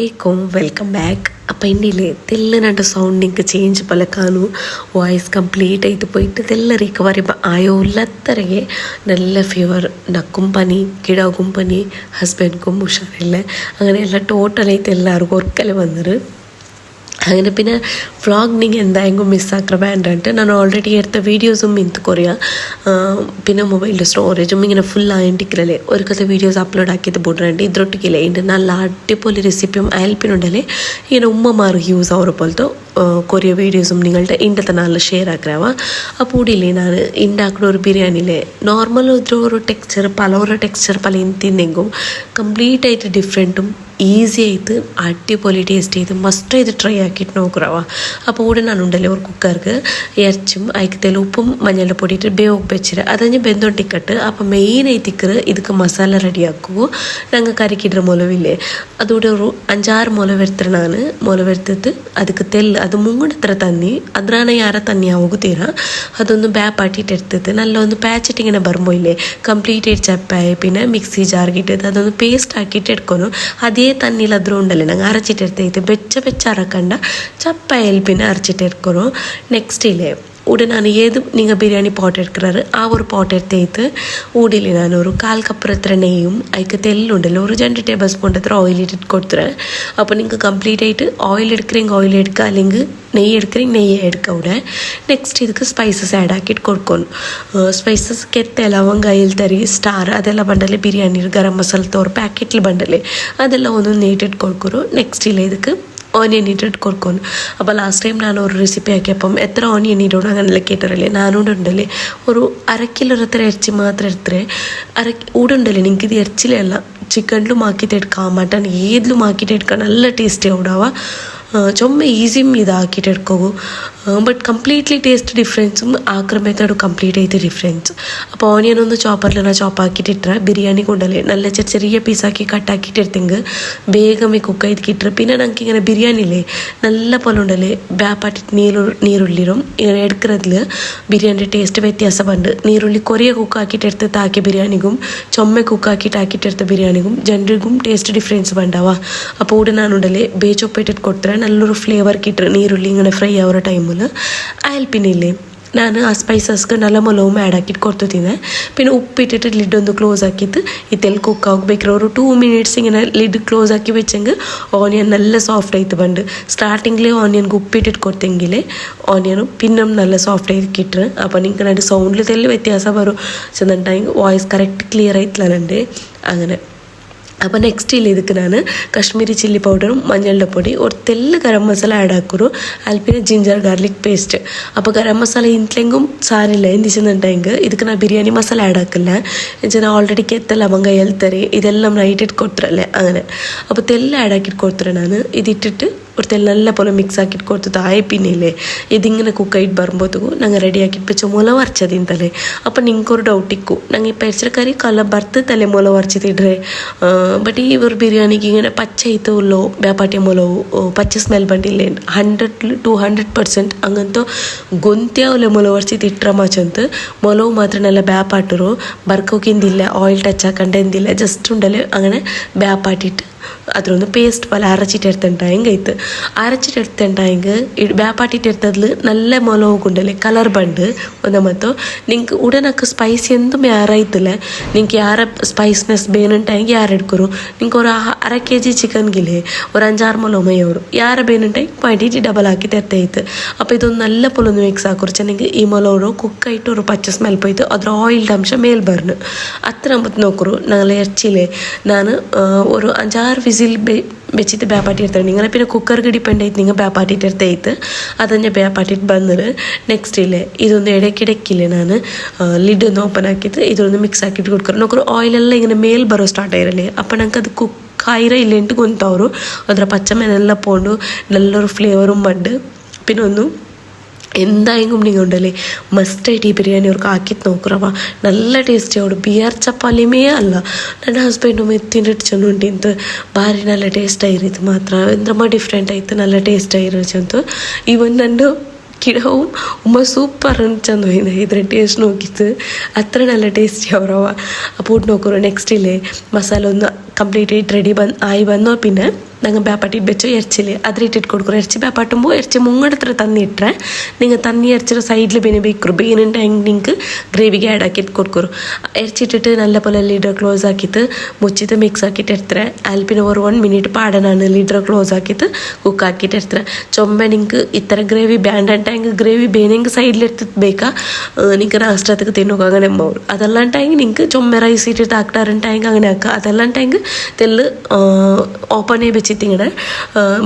ಅಲೈಕುಮ್ welcome back ಅಪ್ಪ ಇನ್ನಿಲೆ ತೆಲ್ಲನಂಟ sound ಇಂಕ change ಪಲಕಾನು voice complete ಆಯ್ತು പോയിട്ട് തെല്ല റിക്കവറി ആയോ ഉള്ളത്തരಗೆ നല്ല ഫീവർ നക്കും പനി കിടാകും പനി ഹസ്ബൻഡ്ക്കും ഉഷാറില്ല അങ്ങനെയെല്ലാം ടോട്ടലായിട്ട് എല്ലാവർക്കും ഒർക്കല് വന്നത് അങ്ങനെ പിന്നെ വ്ളോഗ് നിങ്ങൾ എന്തായെങ്കിലും മിസ്സാക്കറ വേണ്ടിട്ട് ഞാൻ ഓൾറെഡി എടുത്ത വീഡിയോസും ഇന്ന് കുറയാ പിന്നെ മൊബൈലിൻ്റെ സ്റ്റോറേജും ഇങ്ങനെ ഫുൾ ആയിട്ടിക്കലല്ലേ ഒരുക്കത്തെ വീഡിയോസ് അപ്ലോഡ് ആക്കിയത് പോട്ടുണ്ട് ഇതൊട്ടിക്കില്ലേ ഇതിൻ്റെ നല്ല അടിപൊളി റെസിപ്പിയും ഹെൽപ്പിനുണ്ടല്ലേ ഇങ്ങനെ ഉമ്മമാർക്ക് യൂസ് ആവുന്ന പോലത്തെ കുറേ വീഡിയോസും നിങ്ങളുടെ ഇന്നത്തെ നല്ല ഷെയർ ആക്കാവാ അപ്പോൾ കൂടിയില്ലേ ഞാൻ ഉണ്ടാക്കുന്ന ഒരു ബിരിയാണിയിലെ നോർമൽ ഒരു ടെക്സ്ചർ പല ടെക്സ്ചർ പല തിന്നെങ്കും കംപ്ലീറ്റ് ആയിട്ട് ഡിഫറെൻറ്റും ഈസി ആയിട്ട് അടിപൊളി ടേസ്റ്റ് ചെയ്ത് മസ്റ്റ് ചെയ്ത് ട്രൈ ആക്കിയിട്ട് നോക്കറാവാ അപ്പോൾ കൂടെ ഞാനുണ്ടല്ലേ ഒരു കുക്കർക്ക് ഇറച്ചും അതിൽ ഉപ്പും മഞ്ഞളുടെ പൊടിയിട്ട് വേവ് വെച്ചിട്ട് അതഞ്ഞ് ബെന്തൊട്ടിക്കട്ട് അപ്പോൾ മെയിനായിട്ട് ಇದಕ್ಕೆ മസാല റെഡി ആക്കുമോ ഞങ്ങൾ കറിക്കിടുന്ന മുളവില്ലേ അതോടെ ഒരു 5-6 മുള വരുത്തണം ನಾನು മുള വരുത്തിട്ട് ಅದಕ್ಕೆ ತೆಲ್ಲು ಅದು ಮುಂಗಡತ್ರ ತನ್ನಿ ಅದ್ರಾನ ಯಾರ ತನ್ನಿ ಹೋಗುತ್ತೀರ ಅದೊಂದು ಬ್ಯಾಪಾಟಿಟ್ಟು എടുത്തിട്ട് നല്ല ഒന്ന് പാച്ചിട്ട് ഇങ്ങനെ ബർമോ ഇല്ലേ കംപ്ലീറ്റ് ആയിട്ട് ചപ്പായി പിന്നെ മിക്സി ജാർക്കിട്ടിട്ട് അതൊന്ന് പേസ്റ്റ് ആക്കിയിട്ട് എടുക്കണം അതേ തന്നിൽ അದ್ರ ഉണ്ടല്ലേ ഞങ്ങൾ അരച്ചിട്ട് എടുത്തത് വെച്ച അരക്കണ്ട ചപ്പായിൽ പിന്നെ അരച്ചിട്ട് എടുക്കണം നെക്സ്റ്റ് ഇല്ലേ ഊടെ ನಾನು ഏത് നിങ്ങൾ ബിരിയാണി പോട്ട് എടുക്കുന്നത് ആ ഒരു പോട്ട് എടുത്തേത്ത് ഊടില്ലേ ഞാനൊരു 1/4 കപ്പ് എത്ര നെയ്യും അതിക്ക് തെല്ലുണ്ടല്ലോ ഒരു 2 ടേബിൾ സ്പൂൺ എത്ര ഓയിൽ ഇട്ടിട്ട് കൊടുത്തത് അപ്പോൾ നിങ്ങൾക്ക് കംപ്ലീറ്റ് ആയിട്ട് ഓയിൽ എടുക്കണമെങ്കിൽ ഓയിൽ എടുക്കുക അല്ലെങ്കിൽ നെയ്യ് എടുക്കണമെങ്കിൽ നെയ്യ് എടുക്കുക ഇവിടെ നെക്സ്റ്റ് ಇದಕ್ಕೆ ಸ್ಪೈಸಸ್ ಆ್ಯಡ್ ಹಾಕಿಟ್ಟು ಕೊಡ್ಕೊಂಡು ಸ್ಪೈಸಸ್ ಕೆತ್ತೆ ಲವಂಗ ಇಲ್ತರಿ ಸ್ಟಾರ್ ಅದೆಲ್ಲ ಬಂಡಲೆ ಬಿರಿಯಾನಿ ಗರಂ ಮಸಾಲೆ ತೋರು ಪ್ಯಾಕೆಟ್ಲಿ ಬಂಡಲೆ ಅದೆಲ್ಲ ಒಂದೊಂದು ನೀಟಿಟ್ಟು ಕೊಡ್ಕೊರು ನೆಕ್ಸ್ಟ್ ಇಲ್ಲ ಇದಕ್ಕೆ ഓനിയൻ ഇട്ടിട്ട് കൊടുക്കുന്നു അപ്പോൾ ലാസ്റ്റ് ടൈം ഞാൻ ഒരു റെസിപ്പി ആക്കിയപ്പം എത്ര ഓനിയൻ ഇടണം അങ്ങനെയുള്ള കേട്ടറല്ലേ ഞാനൂടെ ഉണ്ടല്ലേ ഒരു 1/2 കിലോ എത്ര ഇറച്ചി മാത്രം എടുത്തേ ഊടുണ്ടല്ലേ നിങ്ങൾക്ക് ഇത് ഇറച്ചിലല്ല ചിക്കനിലും ആക്കിയിട്ട് എടുക്കാം മട്ടൺ ഏതിലും ആക്കിയിട്ട് എടുക്കാം നല്ല ടേസ്റ്റി ഉണ്ടാവുക ചുമ്മാ ഈസിയും ഇതാക്കിയിട്ട് എടുക്കൂ ബട്ട് കംപ്ലീറ്റ്ലി ടേസ്റ്റ് ഡിഫറൻസും ആക്കുന്ന മെത്തേഡ് കംപ്ലീറ്റ് ആയിട്ട് ഡിഫറൻസ് അപ്പോൾ ഓനിയൻ ഒന്ന് ചോപ്പറിൽ ചോപ്പാക്കിയിട്ട് ഇട്ടേ ബിരിയാണി കൊണ്ടല്ലേ നല്ല ചെറിയ പീസാക്കി കട്ടാക്കിയിട്ട് എടുത്തെങ്കിൽ വേഗമേ കുക്ക് ചെയ്തിട്ട് പിന്നെ ഞങ്ങൾക്ക് ഇങ്ങനെ ബിരിയാണിയില്ലേ നല്ല പോലെ ഉണ്ടല്ലേ ബാപ്പാട്ടിട്ട് നീരുള്ളിരും ഇങ്ങനെ എടുക്കുന്നതിൽ ബിരിയാണിയുടെ ടേസ്റ്റ് വ്യത്യാസമുണ്ട് നീരുള്ളി കുറേ കുക്കാക്കിയിട്ട് എടുത്ത് ആക്കിയ ബിരിയാണിക്കും ചുമ്മ കുക്കാക്കിയിട്ട് ആക്കിയിട്ട് എടുത്ത ബിരിയാണിക്കും ജനറിക്കും ടേസ്റ്റ് ഡിഫറൻസ് ഉണ്ടാവുക അപ്പോൾ ഇവിടെ ഞാനുണ്ടല്ലേ ബേച്ചൊപ്പിട്ടിട്ട് കൊടുത്തേ നല്ലൊരു ഫ്ലേവർ കിട്ടും നീരുള്ളി ഇങ്ങനെ ഫ്രൈ ആവുന്ന ടൈമിൽ അതിൽ പിന്നെ ഇല്ലേ ನಾನು ಆ ಸ್ಪೈಸಸ್ಗೆ നല്ല ಮೊಲവും ಆ್ಯಡ್ ಹಾಕಿಟ್ಟು ಕೊಡ್ತಿದ್ದೆ പിന്നെ ഉപ്പിട്ടിട്ട് ലിഡൊന്ന് ക്ലോസ് ആക്കിയിട്ട് ഇതെല്ലാം കുക്ക് ആകുമ്പോൾ ഒരു 2 മിനിറ്റ്സ് ഇങ്ങനെ ലിഡ് ക്ലോസ് ആക്കി വെച്ചെങ്കിൽ ഓനിയൻ നല്ല സോഫ്റ്റ് ആയിട്ട് ಬಂದು സ്റ്റാർട്ടിങ്ങിൽ ഓനിയൻക്ക് ഉപ്പിട്ടിട്ട് കൊടുത്തെങ്കിൽ ഓനിയനും പിന്നെ നല്ല സോഫ്റ്റ് ആയിട്ട് കിട്ടും അപ്പോൾ നിങ്ങൾക്ക് രണ്ട് സൗണ്ടിൽ തെല്ല് വ്യത്യാസം വരും ചെന്നിട്ടുണ്ടെങ്കിൽ വോയിസ് കറക്റ്റ് ക്ലിയർ ആയിട്ടില്ലുണ്ട് അങ്ങനെ അപ്പോൾ നെക്സ്റ്റ് ഇല്ല ಇದಕ್ಕೆ ನಾನು ಕಾಶ್ಮೀರಿ ಚಿಲ್ಲಿ ಪೌಡറും മഞ്ഞളുടെ പൊടി ഒരു തെല്ല് ഗരം മസാല ആഡ് ആക്കുರು അതിൽ പിന്നെ ജിഞ്ചർ ഗാർലിക് പേസ്റ്റ് അപ്പോൾ ഗരം മസാല ಇಂಟ್ಲೆಂಗೂ ಸಾರಿಲ್ಲ ಎಂದಿಸಿದಂಟಾಗ ಇದಕ್ಕೆ ನಾನು ಬಿರಿಯಾನಿ ಮಸಾಲ ಆ್ಯಡ್ ಹಾಕಿಲ್ಲ ಜನ ಆಲ್ರೆಡಿ ಕೆತ್ತ ಲವಂಗ ಎಲ್ತಾರೆ ಇದೆಲ್ಲ ನೈಟ್ ಇಟ್ಟು ಕೊಡ್ತಾರല്ലേ അങ്ങനെ അപ്പോൾ തെല്ല ആഡ് ആക്കിയിട്ട് കൊടുത്തറ ನಾನು ഇതിട്ടിട്ട് ഒരു തെല്ല നല്ല പോലെ മിക്സ് ആക്കിയിട്ട് കൊടുത്തത് ആയി പിന്നില്ലേ ഇതിങ്ങനെ കുക്കായിട്ട് വരുമ്പോഴത്തേക്കും ഞങ്ങൾ റെഡി ആക്കിയിട്ട് വെച്ച മുള വരച്ചതിന്തല്ലേ അപ്പോൾ നിങ്ങൾക്കൊരു ഡൗട്ടിക്കൂ ഞങ്ങൾ ഇപ്പോൾ എരിച്ചിട്ട് കല ಬರ್ತದಲ್ಲೇ മുള വരച്ചിട്ടിട്ರೆ ಬಟ್ ಈ ಒಂದು ಬಿರಿಯಾನಿಗೆ ಇങ്ങനെ ಪಚ್ಚ ಐತೆ ಉಲ್ಲೋ ಬ್ಯಾಪಾಟಿ ಮೊಲವು ಪಚ್ಚ ಸ್ಮೆಲ್ ಬಂದಿಲ್ಲ 100% ಹಂಗಂತೂ ಗೊಂತ್ಯಾವಲೆ ಮೊಲ ವರ್ಸಿದ್ದು ಇಟ್ಟರೆ ಮಾಚಂತ ಮೊಲವು ಮಾತ್ರ നല്ല ಬ್ಯಾಪಾಟರು ಬರ್ಕೋಕಿಂದಿಲ್ಲ ಆಯಿಲ್ ಟಚ್ ಹಾಕೊಂಡೆಂದಿಲ್ಲ ಜಸ್ಟ್ ಉಂಡಲೆ അങ്ങനെ ಬ್ಯಾಪಾಟಿಟ್ಟು ಅದರೊಂದು ಪೇಸ್ಟ್ പോലെ അരച്ചിട്ട് എടുത്തിട്ടുണ്ടായെങ്കിൽ അരച്ചിട്ട് എടുത്തിട്ടുണ്ടായെങ്കിൽ ಬ್ಯಾಪಾಟಿಟ್ಟು എടുത്തതിൽ നല്ല ಮೊಲവുണ്ടല്ലേ കളർ ബണ്ട് ഒന്നാമത്തോ നിങ്ങൾക്ക് ഉടനൊക്കെ സ്പൈസി എന്തും ಯಾರಾಯ್ತಿಲ್ಲ നിങ്ങൾക്ക് ಯಾರ ಸ್ಪೈಸ್ನೆಸ್ ಬೇನುಂಟಾയെങ്കിൽ ಯಾರು എടുക്കರು നിങ്ങൾക്ക് ഒരു 1/2 kg ചിക്കൻകില്ലേ ഒരു 5-6 ಮೊಲ ಮೇಯವರು ಯಾರ ಬೇನುಂಟಾയി ക്വാണ്ടിറ്റി ഡബിൾ ആക്കി തരത്തായിട്ട് അപ്പോൾ ഇതൊന്ന് നല്ല പോലെ ഒന്ന് മിക്സ് ആക്കുറിച്ചെങ്കിൽ ഈ ಮೊಲವರು കുക്കായിട്ട് ഒരു പച്ച സ്മെൽ പോയിട്ട് ಅದರ ಆಯಿಲ್ದ ಅಂಶ ಮೇಲ್ ಬರ್ನು ಅತ್ರ ಅಂಬತ್ತು ನೋಕರು ഞങ്ങൾ ഇറച്ചിയില്ലേ ഞാൻ ഒരു 5-6 വിസിൽ വെച്ചിട്ട് ಬ್ಯಾಪಾಟಿ ಇರ್ತಾರೆ ನಿಂಗೆ പിന്നെ ಕುಕ್ಕರ್ಗೆ ಡಿಪೆಂಡ್ ಆಯ್ತು ನಿಂಗೆ ಬ್ಯಾಪಾಟಿಟ್ಟು ಇರ್ತೈತೆ ಅದನ್ನೇ ಬ್ಯಾಪಾಟಿಟ್ಟು ಬಂದರೆ ನೆಕ್ಸ್ಟ್ ಇಲ್ಲೇ ಇದೊಂದು ಎಡಕ್ಕಿಡಕ್ಕಿല്ലേ ನಾನು ಲಿಡ್ಡೊಂದು ಓಪನ್ ಹಾಕಿದ್ರೆ ಇದೊಂದು ಮಿಕ್ಸ್ ಹಾಕಿಟ್ಟು ಕೊಡ್ತಾರೆ ನೋಕರು ಆಯಿಲೆಲ್ಲ ഇങ്ങനെ ಮೇಲ್ ಬರೋ ಸ್ಟಾರ್ಟ್ ಆಗಿರಲಿ അപ്പോൾ ഞങ്ങൾക്ക് അത് കുക്കായിര ഇല്ലേಂಟು ಗೊಂತವರು ಅದರ പച്ചമേനെಲ್ಲ പോണ്ട് നല്ലൊരു ഫ്ലേവറും ഉണ്ട് പിന്നെ ഒന്നും എന്തായെങ്കിലും നിങ്ങൾ ഉണ്ടല്ലേ മസ്റ്റായിട്ട് ഈ ബിരിയാണി അവർക്ക് ആക്കിയിട്ട് നോക്കുറവ നല്ല ടേസ്റ്റി ആവും ബിയർ ಚಪಾಲಿಮೇ ಅಲ್ಲ ನನ್ನ ಹಸ್ಬೆಂಡು ಮೆತ್ತಿಂಡಿಟ್ಟು ಚೆನ್ನುಂಟಿಂತ ಭಾರಿ നല്ല ಟೇಸ್ಟ್ ಆಗಿರಿತು ಮಾತ್ರ ಎಂದ್ರಮ್ಮ ಡಿಫ್ರೆಂಟ್ ಆಯ್ತು നല്ല ಟೇಸ್ಟ್ ಆಗಿರೋಚಂತು ಇವನ್ ನಂದು ಗಿಡവും ഉമ്മ സൂപ്പർ ചെന്ന് പോയി ഇത്ര ടേസ്റ്റ് നോക്കിയിട്ട് അത്ര നല്ല ടേസ്റ്റി അവരവ അപ്പോൾ നോക്കൂ നെക്സ്റ്റ് ഇല്ലേ മസാല ഒന്ന് കംപ്ലീറ്റ് ആയിട്ട് റെഡി ആയി വന്നോ പിന്നെ ನಂಗೆ ಬ್ಯಾಪಾಟಿ ಬೆಚ್ಚು ಎರ್ಚಿಲಿ ಅದ್ರ ಇಟ್ಟಿಟ್ಟು ಕೊಡ್ಕೊರು ಎರ್ಚಿ ಬ್ಯಾಪಾಟುಂಬು ಎರ್ಚಿ ಮುಂಗಡತ್ರ ತನ್ನಿ ಇಟ್ಟರೆ ನಿಂಗೆ ತನ್ನಿ ಎರ್ಚಿರೋ ಸೈಡ್ಲಿ ಬೇನೆ ಬೇಕರು ಬೇನುಂಟೆ ಹೆಂಗೆ ನಿಂಗೆ ಗ್ರೇವಿಗೆ ಆ್ಯಡ್ ಹಾಕಿಟ್ಟು ಕೊಡ್ಕೊರು ಎರ್ಚಿಟ್ಟಿಟ್ಟು നല്ല പോലെ ലീഡർ ക്ലോസ് ആക്കിയിട്ട് മുച്ചിട്ട് മിക്സ് ആക്കിയിട്ട് എടുത്തേ അൽപ്പിന് ഒരു 1 minute പാടാനാണ് ലീഡർ ക്ലോസ് ആക്കിയിട്ട് കുക്ക് ആക്കിയിട്ട് എടുത്തേ ചൊമ്മ നിങ്ങൾക്ക് ഇത്ര ഗ്രേവി ಬ್ಯಾಂಡ್ ಹೆಂಗೆ ಗ್ರೇವಿ ಬೇನೆಂಗೆ ಸೈಡ್ಲಿ ಎತ್ತಿತ್ತು ಬೇಕಾ ನಿಂಗೆ ನಾಷ್ಟಕ್ಕೆ ತಿನ್ನೋಕೆ അങ്ങനെ പോകും അതല്ലാണ്ടെങ്കിൽ നിങ്ങൾക്ക് ചൊമ്മ റൈസ് ഇട്ടിട്ട് ആക്കാറുണ്ടെങ്കിൽ അങ്ങനെ ആക്കുക അതല്ലാണ്ടെങ്കിൽ തെല്ല് ഓപ്പണേ വെച്ചിട്ട് ഇങ്ങനെ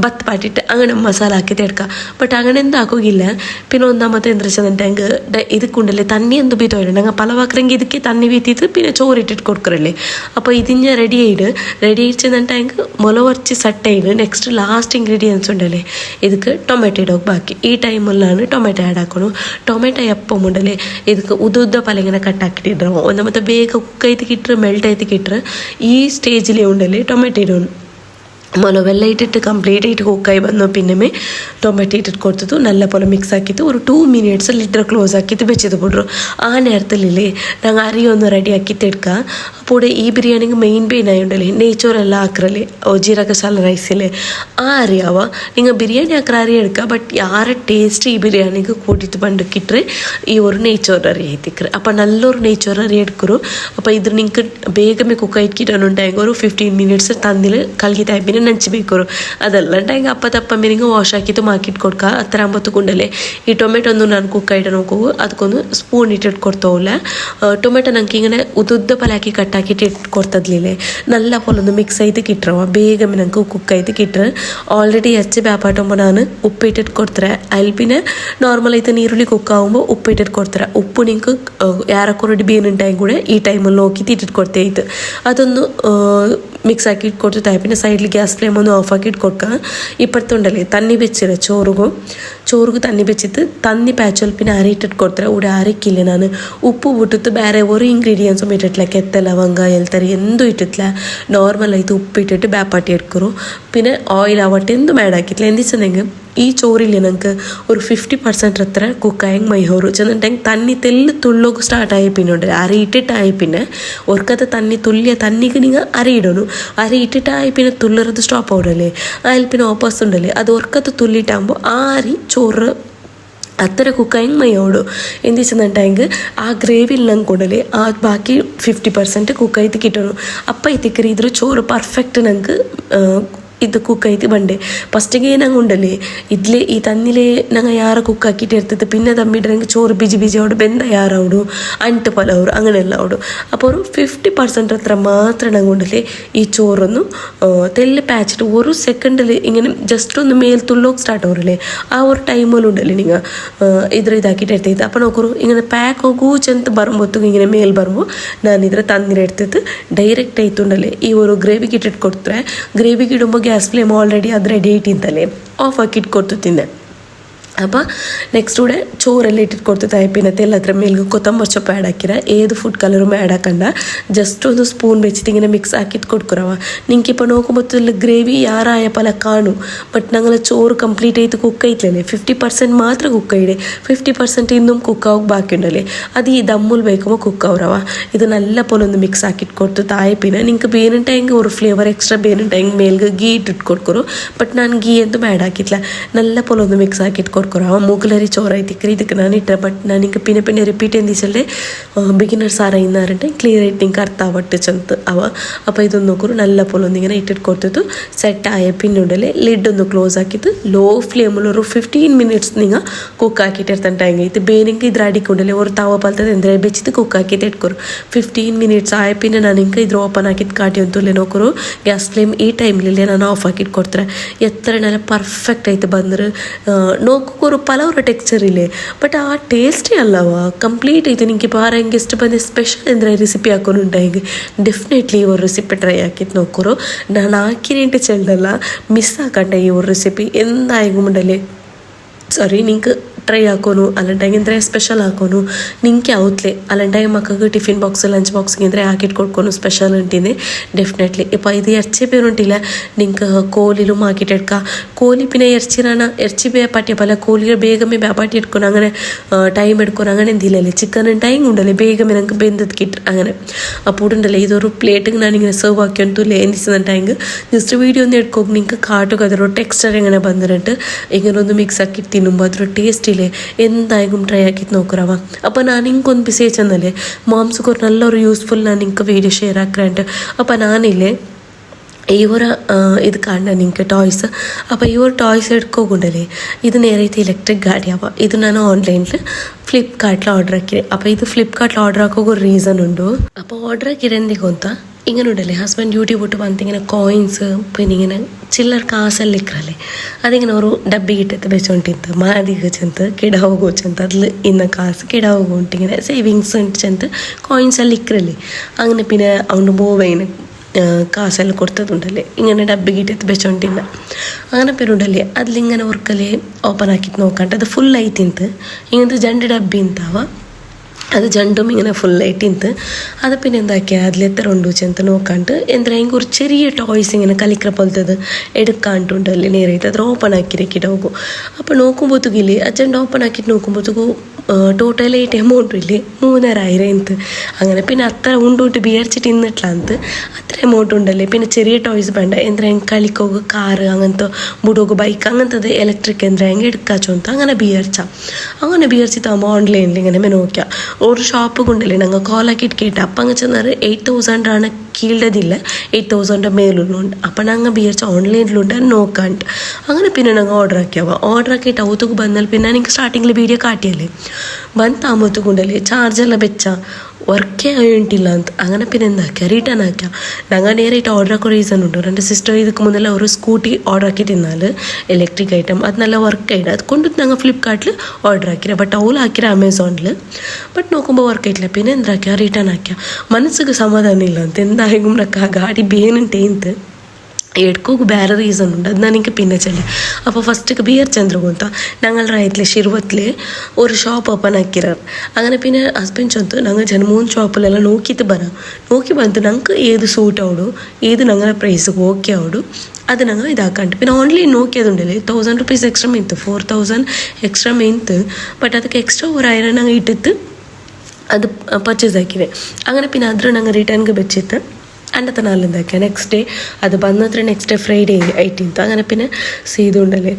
ബത്ത് പാട്ടിട്ട് അങ്ങനെ മസാല ആക്കിയിട്ട് എടുക്കുക ബട്ട് അങ്ങനെ എന്താക്കില്ല പിന്നെ ഒന്നാമത്തെ എന്താ വെച്ചിട്ടുണ്ടെങ്കിൽ ಇದಕ್ಕುಂಡಲ್ಲಿ ತಣ್ಣಿ ಎಂದು ಬೀತೋಯ್ಡು ನಂಗೆ ಪಲವಾಕ್ರಂಗೆ ಇದಕ್ಕೆ ತಣ್ಣಿ ಬೀತಿತ್ತು പിന്നെ ചോറിട്ടിട്ട് കൊടുക്കറല്ലേ അപ്പോൾ ഇതിഞ്ഞ റെഡി ആയിച്ചെന്നിട്ടെങ്കിൽ മുളവരച്ച് സട്ടയിട് നെക്സ്റ്റ് ലാസ്റ്റ് ഇൻഗ്രീഡിയൻസ് ഉണ്ടല്ലേ ಇದಕ್ಕೆ ಟೊಮೆಟೊ ಇಡೋಕೆ ಬಾಕಿ ಈ ಟೈಮಲ್ಲಿ ಟೊಮೆಟೊ ಆ್ಯಡ್ ಹಾಕೋಣ ಟೊಮೆಟೊ ಎಪ್ಪ ಮುಂಡಲೆ ಇದಕ್ಕೆ ಉದ್ದ ಪಲೆങ്ങനെ ಕಟ್ಟಾಕಿಟ್ಟಿದ್ರು ಒಂದು ಮತ್ತೆ ಬೇಗ ಕುಕ್ ಐತಿಕ್ಕಿಟ್ರೆ ಮೆಲ್ಟ್ ಐತಿಕ್ಕಿಟ್ರೆ ಈ ಸ್ಟೇಜಿലെ ഉണ്ടല്ലേ ടൊമാറ്റോ ഇടണം ಮೊಲವೆಲ್ಲ ಇಟ್ಟಿಟ್ಟು ಕಂಪ್ಲೀಟ್ ಇಟ್ಟು ಕುಕ್ಕಾಯಿ ಬಂದು ಪಿನ್ನೆ ಟೊಮೆಟೊ ಇಟ್ಟಿಟ್ಟು ಕೊಡ್ತಿದ್ದು നല്ല പോലെ ಮಿಕ್ಸ್ ಹಾಕಿತ್ತು ഒരു 2 minutes ലിറ്റർ ക്ലോസ് ആക്കിയിട്ട് വെച്ചത് ಬಿಡ್ರು ಆ നേരത്തിലേ ನಂಗೆ ಅರಿ ಒಂದು ರೆಡಿ ಹಾಕಿತ್ತು എടുക്ക അപ്പോൾ ഈ ബിരിയാണിക്ക് മെയിൻ ആയുണ്ടല്ലേ നെയ്ച്ചോറെല്ലാം ആക്കറല്ലേ ജീരക മസാല റൈസില്ലേ ആ അരിയാവ നിങ്ങൾ ബിരിയാണി ആക്കറ അരി എടുക്കുക ബಟ್ ಯಾರ ಟೇಸ್ಟ್ ಈ ಬಿರಿಯಾನಿಗೆ ಕೂಡಿಟ್ಟು ಬಂದುಕಿಟ್ರೆ ಈ ஒரு നെയ്ച്ചോറ് അരി ആയിത്തിക്കറ് അപ്പോൾ നല്ലൊരു നെയ്ച്ചോറ് അരി എടുക്കರು അപ്പോൾ ഇത് നിങ്ങൾക്ക് ಬೇಗಮೇ ಕುಕ್ ആയിക്കിട്ടാനുണ്ടായെങ്കിൽ ഒരു 15 minutes തന്നിൽ കലಗಿ ടൈപ്പിന് ನೆಂಚಬೇಕು ಅದಲ್ಲಂಟಾಗ ಅಪ್ಪತಪ್ಪ ಮೀನಿಗೆ ವಾಶ್ ಹಾಕಿತ್ತು ಮಾಕಿಟ್ಟು ಕೊಡ್ಕ ಹತ್ರ 50 ಗುಂಡಲೆ ಈ ಟೊಮೆಟೊ ಒಂದು ನಾನು ಕುಕ್ ಆಯ್ತು ನೋವು ಅದಕ್ಕೊಂದು ಸ್ಪೂನ್ ಇಟ್ಟಿಟ್ಟು ಕೊಡ್ತಾವಲ್ಲ ಟೊಮೆಟೊ ನಂಗೆ ಹಿಂಗೆ ಉದ್ದ ಪಲಾಕಿ ಕಟ್ಟಾಕಿಟ್ಟು ಇಟ್ಟು ಕೊಡ್ತದ್ಲಿಲ್ಲ നല്ല പോലെ ഒന്ന് മിക്സ് ചെയ്തിട്ട് ഇട്ടറവ ಬೇಗ ನಂಗೆ ಕುಕ್ ಆಯ್ತು ಇಟ್ಟರೆ ಆಲ್ರೆಡಿ ಹೆಚ್ಚು ಬ್ಯಾಪಾಟೊಂಬ ನಾನು ಉಪ್ಪು ಇಟ್ಟಿಟ್ಟು ಕೊಡ್ತಾರೆ ಅಲ್ಲಿ പിന്നെ നോർമൽ ആയിട്ട് നീരുള്ളി കുക്കാവുമ്പോൾ ഉപ്പ് ഇട്ടിട്ട് കൊടുത്തരാ ഉപ്പ് നിങ്ങൾക്ക് ഏറെക്കുറെ ബീനുണ്ടായും കൂടെ ഈ ടൈമിൽ നോക്കിയിട്ട് ഇട്ടിട്ട് കൊടുത്തേത് അതൊന്ന് മിക്സ് ആക്കിയിട്ട് കൊടുത്തിട്ടായി പിന്നെ സൈഡിൽ ഗ്യാസ് ഫ്ലെയിം ഒന്ന് ഓഫ് ആക്കിയിട്ട് കൊടുക്കുക ഇപ്പുറത്തുണ്ടല്ലേ തന്നി വെച്ചില്ല ചോറുക്ക് തന്നി വെച്ചിട്ട് തന്നി പാച്ചൽ പിന്നെ അരിയിട്ടിട്ട് കൊടുത്തരാ ഇവിടെ അരക്കില്ല ನಾನು ಉಪ್ಪು ಬಿಟ್ಟಿತ್ತು ಬೇರೆ ഒരു ಇಂಗ್ರೀಡಿಯೆಂಟ್സും ഇട്ടിട്ടില്ല ಕೆತ್ತ ಲವಂಗ ಎಲ್ತರಿ ಎಂದೂ ಇಟ್ಟಿಲ್ಲ നോർമൽ ആയിട്ട് ഉപ്പ് ഇട്ടിട്ട് ಬ್ಯಾಪಾಟಿ എടുക്കರು പിന്നെ ഓയിൽ ആവട്ടെ എന്തും ആ್ಯಡ್ ಹಾಕಿಲ್ಲ എന്തിച്ചെന്നെങ്കിൽ ഈ ചോറില്ലേ ഞങ്ങൾക്ക് ഒരു 50% അത്ര കുക്കായെങ്കിൽ മൈഹോറ് ചെന്നിട്ടെങ്കിൽ തന്നി തെല്ല് തുള്ളൊക്കെ സ്റ്റാർട്ടായി പിന്നെ ഉണ്ട് അരി ഇട്ടിട്ടായി പിന്നെ ഒർക്കത്തെ തന്നി തുള്ളിയ തന്നിക്ക് നിങ്ങൾ അരി ഇടണം അരി ഇട്ടിട്ടായി പിന്നെ തുള്ളറത് സ്റ്റോപ്പ് ആവിടല്ലേ അതിൽ പിന്നെ ഓപ്പോസ് ഉണ്ടല്ലേ അത് ഒർക്കത്തെ തുള്ളിയിട്ടാകുമ്പോൾ ആ അരി ചോറ് അത്ര കുക്കായെങ്കിൽ മൈയോടും എന്ത് വെച്ചിട്ടുണ്ടെങ്കിൽ ആ ഗ്രേവിയിൽ ನಂಗೆ ಕೊಡಲಿ ಆ ಬಾಕಿ 50% ಕುಕ್ಕಾಯ್ತು കിട്ടണം അപ്പം ഇതിക്കറി ഇതൊരു ചോറ് പെർഫെക്റ്റ് ഞങ്ങൾക്ക് ಇದು ಕುಕ್ ಐತಿ ಬಂಡೆ ಫಸ್ಟಿಗೆ ನಂಗೆ ಉಂಡಲ್ಲಿ ಇದ್ಲೇ ಈ ತನ್ನಿಲೇ ನಂಗೆ ಯಾರ ಕುಕ್ ಹಾಕಿಟ್ಟು ಇರ್ತೈತೆ പിന്നെ തമ്മിട്ട് ನಂಗೆ ചോറ് ಬಿಜಿ ಅವಡು ಬೆಂದ ಯಾರವಡು ಅಂಟು ಪಲವರು അങ്ങനെയല്ല ಅವಡು അപ്പോൾ ഒരു 50% അത്ര മാത്രം ನಂಗೆ ഉണ്ടല്ലേ ഈ ചോറൊന്ന് തെല്ല് പാച്ചിട്ട് ഒരു സെക്കൻഡിൽ ഇങ്ങനെ ജസ്റ്റ് ഒന്ന് മേൽ തുള്ളോക്ക് സ്റ്റാർട്ട് ആവൂല്ലേ ആ ഒരു ടൈമിലുണ്ടല്ലേ നിങ്ങൾ ഇതാക്കിയിട്ട് എടുത്തത് അപ്പോൾ നോക്കൂ ഇങ്ങനെ ಪ್ಯಾಕ್ ಹೋಗು ಚೆಂತ ಬರುമ്പോತ್ತು ഇങ്ങനെ ಮೇಲ್ ಬರುമ്പോൾ ನಾನು ಇದರ ತಂದಿರ എടുത്തിട്ട് ಡೈರೆಕ್ಟ್ ಆಯ್ತುಂಡല്ലേ ಈ ഒരു ಗ್ರೇವಿಗೆ ಇಟ್ಟಿಟ್ಟು ಕೊಡ್ತಾರೆ ಗ್ರೇವಿಗೆ ಇಡುമ്പോൾ ಗ್ಯಾಸ್ ಫ್ಲೇಮ್ ಆಲ್ರೆಡಿ ಅದು ರೆಡಿ ಇಟ್ಟಿಂತಲೇ ಆಫ್ ಹಾಕಿಟ್ಟು ಕೊಡ್ತಿದ್ದೆ അപ്പോൾ നെക്സ്റ്റ് കൂടെ ചോറെല്ലാം ഇട്ടിട്ട് കൊടുത്തിട്ടായി പിന്നെ തെല്ലത്ര മേൽക്ക് കൊത്തമ്പർ ചൊപ്പ് ആഡ് ആക്കിര ഏത് ഫുഡ് കളറും ആഡ് ആക്കണ്ട ജസ്റ്റ് ಒಂದು സ്പൂൺ വെച്ചിട്ട് ഇങ്ങനെ മിക്സ് ആക്കിയിട്ട് കൊടുക്കുറവ നിങ്ങൾക്കിപ്പോൾ നോക്കുമ്പോൾ ഗ്രേവി ಯಾರಾಯ ಪಲ ಕಾಣು ಬಟ್ ഞങ്ങൾ ചോറ് കംപ്ലീറ്റ് ആയിട്ട് കുക്ക് ആയിട്ടില്ലേ 50% മാത്രം കുക്ക് ആയിടെ 50% ഇന്നും കുക്ക് ആവും ബാക്കിയുണ്ടല്ലേ അത് ഈ ദമ്മുൽ വയ്ക്കുമ്പോൾ കുക്ക് ആവുറവ ഇത് നല്ല പോലെ ഒന്ന് മിക്സ് ആക്കിയിട്ട് കൊടുത്ത് താഴെ പിന്നെ നിങ്ങൾക്ക് ಬೇನುಂಟಾയെങ്കിൽ ഒരു ഫ്ലേവർ എക്സ്ട്രാ ಬೇನುಂಟಾയെങ്കിൽ മേൽക്ക് ഗീ ഇട്ടിട്ട് കൊടുക്കുറു ബട്ട് ನಾನು ಗೀ എന്തും ആഡ് ആക്കിയിട്ടില്ല നല്ല പോലെ ഒന്ന് മിക്സ് ആക്കിയിട്ട് കൊടുക്കുറವ ಮೂಗಲರಿ ചോറായിത്തിക്കറി ಇದಕ್ಕೆ ನಾನು ಇಟ್ಟೆ ಬಟ್ ನನಗೆ പിന്നെ റിപ്പീറ്റ് എന്തിച്ചല്ലേ ബിഗിനേഴ്സ് ആരായിന്നാറുണ്ട് ക്ലിയർ ആയിട്ട് നിങ്ങൾക്ക് അർത്ഥ ആവട്ടെ ചെന്ത് അവ അപ്പോൾ ഇതൊന്ന് നോക്കൂ നല്ല പോലെ ഒന്നിങ്ങനെ ഇട്ടിട്ട് കൊടുത്തിട്ട് സെറ്റ് ആയ പിന്നെ ഉണ്ടല്ലേ ലിഡ് ഒന്ന് ക്ലോസ് ആക്കിയിട്ട് ലോ ഫ്ലെയിമിൽ ഒരു 15 minutes നിങ്ങൾ കുക്ക് ആക്കിയിട്ട് എടുത്തിട്ടുണ്ടെങ്കിൽ ഇത് ಬೇನಿಂಗ್ ಇದ್ರ ಅಡಿಕೊಂಡಲ್ಲೇ ഒരു ತವ ಪಲ್ತದೆ ಅಂದರೆ ಬೆಚ್ಚಿದ್ದು ಕುಕ್ ಹಾಕಿದ್ದು ಇಟ್ಕೊರು 15 minutes ಆಯ പിന്നെ ನಾನು ಹಿಂಗೆ ಇದ್ರ ಓಪನ್ ಹಾಕಿದ್ದು ಕಾಟಿ ಅಂತಲೇ ನೋಕರು ಗ್ಯಾಸ್ ಫ್ಲೇಮ್ ಈ ಟೈಮ್ಲಲ್ಲೇ ನಾನು ಆಫ್ ಹಾಕಿಟ್ಟು ಕೊಡ್ತಾರೆ ಎತ್ತರ ನೆಲ ಪರ್ಫೆಕ್ಟ್ ಆಯ್ತು ಬಂದ್ರೆ ನೋಕೋರು ಪಲಾವ್ರ ಟೆಕ್ಸ್ಚರ್ ಇಲ್ಲೇ ಬಟ್ ಆ ಟೇಸ್ಟೇ ಅಲ್ಲವ ಕಂಪ್ಲೀಟ್ ಐತೆ ನಿಂಗೆ ಬಾರ ಹಿಂಗೆ ಎಷ್ಟು ಬಂದೆ ಸ್ಪೆಷಲ್ ಅಂದರೆ ರೆಸಿಪಿ ಹಾಕೊಂಡು ಹಿಂಗೆ ಡೆಫಿನೆಟ್ಲಿ ಈ ಒಂದು ರೆಸಿಪಿ ಟ್ರೈ ಹಾಕಿತ್ತು ನೋಕೋರು ನಾನು ಹಾಕಿನೇಂಟು ಚೆಲ್ಲಲ್ಲ ಮಿಸ್ ಹಾಕಂಡೆ ಈ ಒಂದು ರೆಸಿಪಿ എന്തായാലും ഉണ്ടല്ലേ സോറി നിങ്ങൾക്ക് ಟ್ರೈ ಹಾಕೋನು ಅಲ್ಲಂಟಾಗಿ ಅಂದರೆ ಸ್ಪೆಷಲ್ ಹಾಕೋನು ನಿಂಗೆ ಅವತ್ಲೆ ಅಲ್ಲಂಟಾಗಿ ಮಕ್ಕಳಿಗೆ ಟಿಫಿನ್ ಬಾಕ್ಸ್ ಲಂಚ್ ಬಾಕ್ಸ್ಗೆ ಅಂದರೆ ಹಾಕಿಟ್ಟು ಕೊಡ್ಕೊನು ಸ್ಪೆಷಲ್ ಉಂಟಿದೆ ಡೆಫಿನೆಟ್ಲಿ ಇಪ್ಪ ಇದು ಎರ್ಚಿ ಬೇರೆ ಉಂಟಿಲ್ಲ ನಿಂಗೆ ಕೋಲಿಲು ಮಾಕಿಟ್ ಎಡ್ಕ ಕೋಲಿ ಪಿನ ಎರ್ಚಿ ಬೇ ಪಾಟ್ಯ ಪಲ್ಲ ಕೋಲಿಗೆ ಬೇಗಮೇ ಬ್ಯಾಪಾಟಿ ಇಟ್ಕೊಂಡು അങ്ങനെ ടൈം എടുക്കണം അങ്ങനെ എന്തില്ലല്ലേ ചിക്കൻ ടൈം ഉണ്ടല്ലേ വേഗമേ ഞങ്ങൾക്ക് ബന്ധത് കിട്ടും അങ്ങനെ അപ്പോൾ ഉണ്ടല്ലേ ഇതൊരു പ്ലേറ്റിങ് ഞാനിങ്ങനെ സെർവ് ആക്കിയിട്ടു ലേനിച്ചുന്നുണ്ടെങ്കിൽ ജസ്റ്റ് വീഡിയോ ഒന്ന് എടുക്കും നിങ്ങൾക്ക് കാട്ടുക അതൊരു ടെക്സ്ചർ എങ്ങനെ ಬಂದಿട്ട് ഇങ്ങനെ ഒന്ന് മിക്സ് ആക്കി തിന്നുമ്പോൾ അതൊരു ടേസ്റ്റില്ലേ എന്തായാലും ട്രൈ ആക്കിയിട്ട് നോക്കറാವ അപ്പോൾ ನಾನು ಹಿಂಗೊಂದು ಬಿಸಿ ಚೆನ್ನಲೆ ಮಾಮ್ಸ್ಗೆ ನಲ್ಲೊರು ಯೂಸ್ಫುಲ್ ನಾನು ಹಿಂಗೆ ವೀಡಿಯೋ ಶೇರ್ ಹಾಕ್ರಂಟ್ അപ്പോൾ ನಾನಿല്ലേ ಇವರ ಇದು ಕಾಂಡ ನಿಂಗೆ ಟಾಯ್ಸ್ അപ്പോൾ ಈ ಟಾಯ್ಸ್ എടുക്കോണ്ടല്ലേ ഇത് നേരത്തെ ഇലക്ട്രിക് ഗാഡിയാവുക ഇത് ഞാൻ ഓൺലൈനിൽ ഫ്ലിപ്കാർട്ടിൽ ഓർഡർ ആക്കിയത് അപ്പോൾ ഇത് ഫ്ലിപ്കാർട്ടിൽ ഓർഡർ ആക്കുക ഒരു റീസൺ ഉണ്ട് അപ്പോൾ ഓർഡർ ആക്കിയത് എന്തിക്കും ಅಂತ ഇങ്ങനെ ഉണ്ടല്ലേ ഹസ്ബൻഡ് ഡ്യൂട്ടി പോയിട്ട് വന്നിട്ട് ഇങ്ങനെ കോയിൻസ് പിന്നെ ഇങ്ങനെ ചില്ലർ ಕಾಸಲ್ಲಿ ಇಕ್ರಲ್ಲೇ അതിങ്ങനെ ഒരു ಡಬ್ಬಿ ಇಟ್ಟತ್ತೆ ಬೆಚ್ಚೊಂಟಿಂತ ಮಾದಿಗೆ ಚಂತ ಗಿಡ ಹೋಗೋಚಂತ ಅದ್ಲು ಇನ್ನು ಕಾಸು ಗಿಡ ಹೋಗುಂಟು ഇങ്ങനെ സേവിങ്സ് ചന്ത് കോയിൻസಲ್ಲಿ ഇക്രല്ലേ അങ്ങനെ പിന്നെ അവന് ബോവൈന് കാസെല്ലാം കൊടുത്തതുണ്ടല്ലേ ഇങ്ങനെ ഡബ്ബി കിട്ടിയത് വെച്ചോണ്ടില്ല അങ്ങനെ പേരുണ്ടല്ലേ അതിലിങ്ങനെ ഉറക്കല്ലേ ഓപ്പൺ ആക്കിയിട്ട് നോക്കണ്ട അത് ഫുൾ ആയിട്ടിಂತ ഇങ്ങനത്തെ രണ്ട് ഡബ്ബി ഉണ്ടാവുക അത് രണ്ടും ഇങ്ങനെ ഫുള്ളായിട്ടിಂತ അത് പിന്നെ എന്താക്കിയ അതിൽ എത്ര ഉണ്ട് ചെന്ന് നോക്കാണ്ട് എന്തെങ്കിലും ഒരു ചെറിയ ടോയ്സ് ഇങ്ങനെ കളിക്കുന്ന പോലത്തത് എടുക്കാണ്ടുണ്ടല്ലേ നേരിട്ട് അത് ഓപ്പൺ ആക്കിയിട്ട് ಹೋಗು അപ്പോൾ നോക്കുമ്പോഴത്തേക്കില്ലേ അച്ഛൻ്റെ ഓപ്പൺ ആക്കിയിട്ട് നോക്കുമ്പോഴത്തേക്കും ടോട്ടലായിട്ട് എമൗണ്ട് ഇല്ലേ 3000 എന്ത് അങ്ങനെ പിന്നെ അത്ര ഉണ്ടോട്ട് വിചാരിച്ചിട്ട് ഇന്നിട്ടില്ലാന്ത് അത്ര എമൗണ്ട് ഉണ്ടല്ലേ പിന്നെ ചെറിയ ടോയ്സ് വേണ്ട എന്തെങ്കിലും കളിക്കോക കാറ് അങ്ങനത്തെ ബുഡോക ബൈക്ക് അങ്ങനത്തത് ഇലക്ട്രിക് എന്തെങ്കിലും എടുക്കാച്ചോ ಅಂತ അങ്ങനെ വിചാരിച്ചിട്ടാകുമ്പോൾ ഓൺലൈനിൽ ഇങ്ങനെ നോക്കിയാൽ ഒരു ഷോപ്പ് കൊണ്ടല്ലേ ഞങ്ങൾ കോലാക്കിയിട്ട് കേട്ട അപ്പം അങ്ങ് ചെന്നാൽ 8000 ആണ് കീഴതില്ല 8000 മേലുള്ളുണ്ട് അപ്പം ഞങ്ങൾ വിചാരിച്ച ഓൺലൈനിലുണ്ട് നോക്കാണ്ട് അങ്ങനെ പിന്നെ ഞങ്ങൾ ഓർഡർ ആക്കിയിട്ട് അവത്തേക്ക് ಬಂದಲ್ಲಿ പിന്നെ എനിക്ക് സ്റ്റാർട്ടിങ്ങിൽ വീഡിയോ കാട്ടിയല്ലേ ಬಂತು ആകുമ്പോഴത്തേക്കുണ്ടല്ലേ ചാർജെല്ലാം വെച്ചാൽ വർക്കേ ആയിട്ടില്ല ಅಂತ അങ്ങനെ പിന്നെ എന്താക്കിയ റിട്ടേൺ ആക്കിയ ഞങ്ങൾ നേരിട്ട് ഓർഡർ ആക്കുക റീസൺ ഉണ്ട് എൻ്റെ സിസ്റ്റർ ಇದಕ್ಕೆ മുന്നല്ല ഒരു സ്കൂട്ടി ഓർഡർ ആക്കിയിട്ടിരുന്നാൽ ഇലക്ട്രിക് ഐറ്റം അത് നല്ല വർക്ക് ആയിട്ട് അത് കൊണ്ട് ഞങ്ങൾ ഫ്ലിപ്കാർട്ടിൽ ഓർഡർ ആക്കിയ ബട്ട് അവൾ ആക്കിയ അമേസോണിൽ ബട്ട് നോക്കുമ്പോൾ വർക്ക് ആയിട്ടില്ല പിന്നെ എന്താക്കിയ റിട്ടേൺ ആക്കിയ മനസ്സിಗೆ സമാധാനം ಇಲ್ಲ ಅಂತ എന്തായാലും నాకు ആ ಗಾಡಿ ಬೇನುಂಟೆ ಅಂತ എടുക്കുക വേറെ റീസൺ ഉണ്ട് അത് എനിക്ക് പിന്നെ ചെല്ലി അപ്പോൾ ഫസ്റ്റ് ബിയർ ചന്ദ്രകു ಅಂತ ഞങ്ങളുടെ റൈറ്റിലെ ಶಿರ್ವತ್ಲೆ ഒരു ഷോപ്പ് ഓപ്പൺ ആക്കിയർ അങ്ങനെ പിന്നെ ഹസ്ബൻഡ് ചൊന്ത് ഞങ്ങൾ 3 ഷോപ്പിലെല്ലാം നോക്കി ಬಂತು ഞങ്ങൾക്ക് ഏത് സൂട്ട് ആവുടു ഏത് ഞങ്ങളുടെ പ്രൈസിಗೆ ഓക്കെ ആവുടു അത് ഞങ്ങൾ ഇതാക്കാണ്ട് പിന്നെ ഓൺലൈൻ നോക്കിയതുണ്ടല്ലേ 1000 rupees extra month 4000 extra month but ಅದಕ್ಕೆ എക്സ്ട്രാ ഒരു 1000 ഞങ്ങൾ ഇട്ടിട്ട് അത് പർച്ചേസ് ആക്കിവേ അങ്ങനെ പിന്നെ അದ್ರ ഞങ്ങൾ റിട്ടേൺಗೆ വെച്ചിട്ട് അന്നത്തെ നാളിലെന്താക്കിയ നെക്സ്റ്റ് ഡേ അത് വന്നത്ര നെക്സ്റ്റ് ഡേ ഫ്രൈഡേ 18th അങ്ങനെ പിന്നെ സീതുണ്ടല്ലേ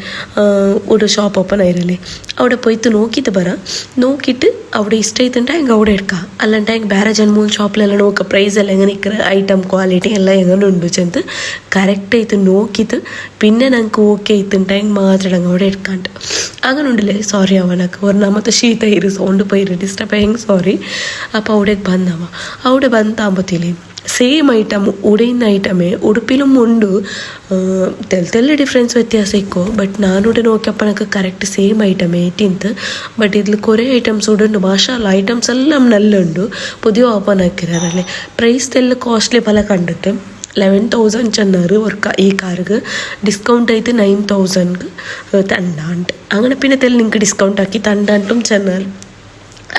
ഒരു ഷോപ്പ് ഓപ്പൺ ആയിരുന്നല്ലേ അവിടെ പോയിട്ട് നോക്കിയിട്ട് അവിടെ ഇഷ്ട ആയിട്ടുണ്ടെങ്കിൽ ಹೆಂಗೆ അവിടെ എടുക്കാം അല്ലാണ്ടെങ്കിൽ ಬೇರೆ 3 ഷോപ്പിലെല്ലാം നോക്കുക പ്രൈസ് എല്ലാം എങ്ങനെ ഇരിക്കുന്ന ഐറ്റം ക്വാളിറ്റി എല്ലാം എങ്ങനെ ഉണ്ട് ചെന്ന് കറക്റ്റ് ആയിട്ട് നോക്കിയിട്ട് പിന്നെ ഞങ്ങൾക്ക് ഓക്കെ ആയിട്ടുണ്ടെങ്കിൽ മാത്രം ഞങ്ങൾ അവിടെ എടുക്കാണ്ട് അങ്ങനെ ഉണ്ടല്ലേ സോറി അവനക്ക് ഒന്നാമത്തെ ശീത ഇരു സൗണ്ട് പോയി ഡിസ്റ്റർബ് ആയെങ്കിൽ സോറി അപ്പോൾ അവിടേക്ക് അവിടെ ಬಂದಾകുമ്പോഴത്തേലേ ಸೇಮ್ ಐಟಮ್ ಉಡಿನ ಐಟಮೇ ಉಡುಪಿಲೂ ಉಂಡು ತೆಲ್ಲ ಡಿಫ್ರೆನ್ಸ್ ವ್ಯತ್ಯಾಸ ಇಕ್ಕೋ ಬಟ್ ನಾನು ನೋಕಿಯಪ್ಪ ನನಗೆ ಕರೆಕ್ಟ್ ಸೇಮ್ ಐಟಮೇ ತಿಂತು ಬಟ್ ഇതിൽ കുറേ ഐറ്റംസ് ഉണ്ട് മാഷാഅല്ലാ ഐറ്റംസ് എല്ലാം നല്ല ഉണ്ട് പുതിയ ഓപ്പൺ ആക്കിയതല്ലേ പ്രൈസ് തെല്ല കോസ്റ്റ്ലി പല കണ്ടിട്ട് 11,000 ചെന്നാറ് ഈ കാർക്ക് ഡിസ്കൗണ്ട് ആയിട്ട് 9,000 തണ്ടാണ്ട് അങ്ങനെ പിന്നെ തെല്ല നിങ്ങൾക്ക് ഡിസ്കൗണ്ട് ആക്കി തണ്ടാണ്ടും ചെന്നാൽ